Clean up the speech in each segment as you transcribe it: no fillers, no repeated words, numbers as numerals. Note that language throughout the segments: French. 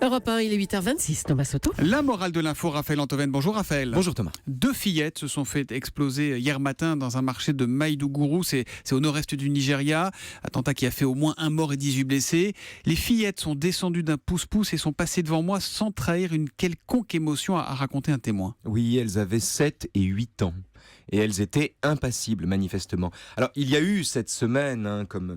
Europe 1, il est 8h26, Thomas Soto. La morale de l'info, Raphaël Antoven. Bonjour Raphaël. Bonjour Thomas. 2 fillettes se sont fait exploser hier matin dans un marché de Maïdougourou, c'est au nord-est du Nigeria. Attentat qui a fait au moins 1 mort et 18 blessés. Les fillettes sont descendues d'un pouce-pouce et sont passées devant moi sans trahir une quelconque émotion, a raconté un témoin. Oui, elles avaient 7 et 8 ans. Et elles étaient impassibles, manifestement. Alors, il y a eu cette semaine, comme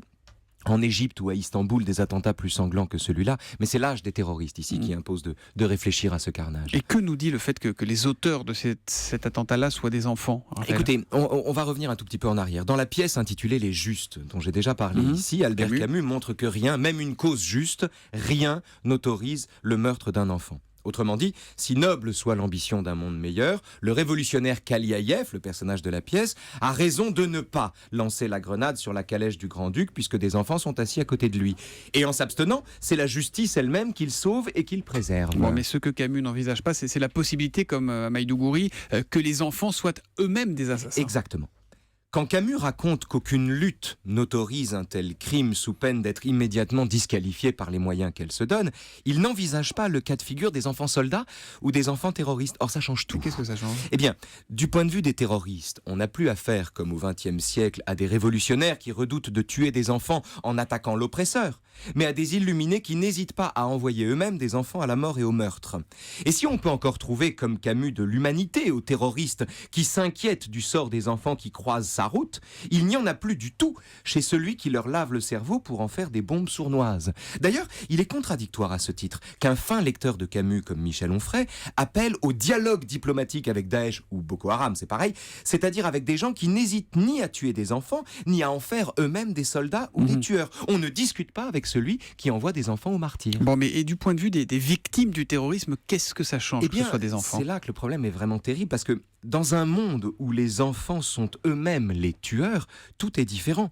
en Égypte ou à Istanbul, des attentats plus sanglants que celui-là. Mais c'est l'âge des terroristes ici qui impose de réfléchir à ce carnage. Et que nous dit le fait que les auteurs de cet attentat-là soient des enfants, Raphaël ? Écoutez, on va revenir un tout petit peu en arrière. Dans la pièce intitulée Les Justes, dont j'ai déjà parlé ici, Albert Camus montre que rien, même une cause juste, rien n'autorise le meurtre d'un enfant. Autrement dit, si noble soit l'ambition d'un monde meilleur, le révolutionnaire Kaliaïev, le personnage de la pièce, a raison de ne pas lancer la grenade sur la calèche du grand-duc puisque des enfants sont assis à côté de lui. Et en s'abstenant, c'est la justice elle-même qu'il sauve et qu'il préserve. Bon, mais ce que Camus n'envisage pas, c'est la possibilité, comme à Maïdougouri, que les enfants soient eux-mêmes des assassins. Exactement. Quand Camus raconte qu'aucune lutte n'autorise un tel crime sous peine d'être immédiatement disqualifié par les moyens qu'elle se donne, il n'envisage pas le cas de figure des enfants soldats ou des enfants terroristes. Or, ça change tout. Qu'est-ce que ça change ? Eh bien, du point de vue des terroristes, on n'a plus affaire, comme au XXe siècle, à des révolutionnaires qui redoutent de tuer des enfants en attaquant l'oppresseur, mais à des illuminés qui n'hésitent pas à envoyer eux-mêmes des enfants à la mort et au meurtre. Et si on peut encore trouver, comme Camus, de l'humanité aux terroristes qui s'inquiètent du sort des enfants qui croisent sa route, il n'y en a plus du tout chez celui qui leur lave le cerveau pour en faire des bombes sournoises. D'ailleurs, il est contradictoire à ce titre qu'un fin lecteur de Camus comme Michel Onfray appelle au dialogue diplomatique avec Daesh ou Boko Haram, c'est pareil, c'est-à-dire avec des gens qui n'hésitent ni à tuer des enfants, ni à en faire eux-mêmes des soldats ou des tueurs. On ne discute pas avec celui qui envoie des enfants aux martyrs. Bon, mais et du point de vue des victimes du terrorisme, qu'est-ce que ça change que ce soit des enfants ? C'est là que le problème est vraiment terrible parce que dans un monde où les enfants sont eux-mêmes les tueurs, tout est différent.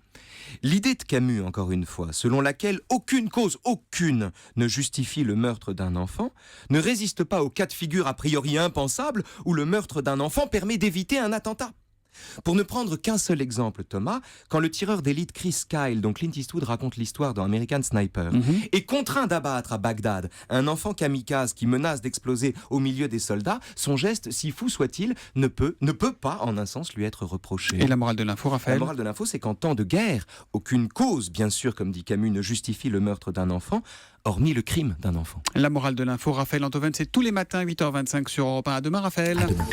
L'idée de Camus, encore une fois, selon laquelle aucune cause, aucune, ne justifie le meurtre d'un enfant, ne résiste pas au cas de figure a priori impensable où le meurtre d'un enfant permet d'éviter un attentat. Pour ne prendre qu'un seul exemple, Thomas, quand le tireur d'élite Chris Kyle, dont Clint Eastwood raconte l'histoire dans American Sniper, est contraint d'abattre à Bagdad un enfant kamikaze qui menace d'exploser au milieu des soldats, son geste, si fou soit-il, ne peut pas, en un sens, lui être reproché. Et la morale de l'info, Raphaël ? La morale de l'info, c'est qu'en temps de guerre, aucune cause, bien sûr, comme dit Camus, ne justifie le meurtre d'un enfant, hormis le crime d'un enfant. La morale de l'info, Raphaël Antoven, c'est tous les matins, 8h25 sur Europe 1. À demain, Raphaël. À demain.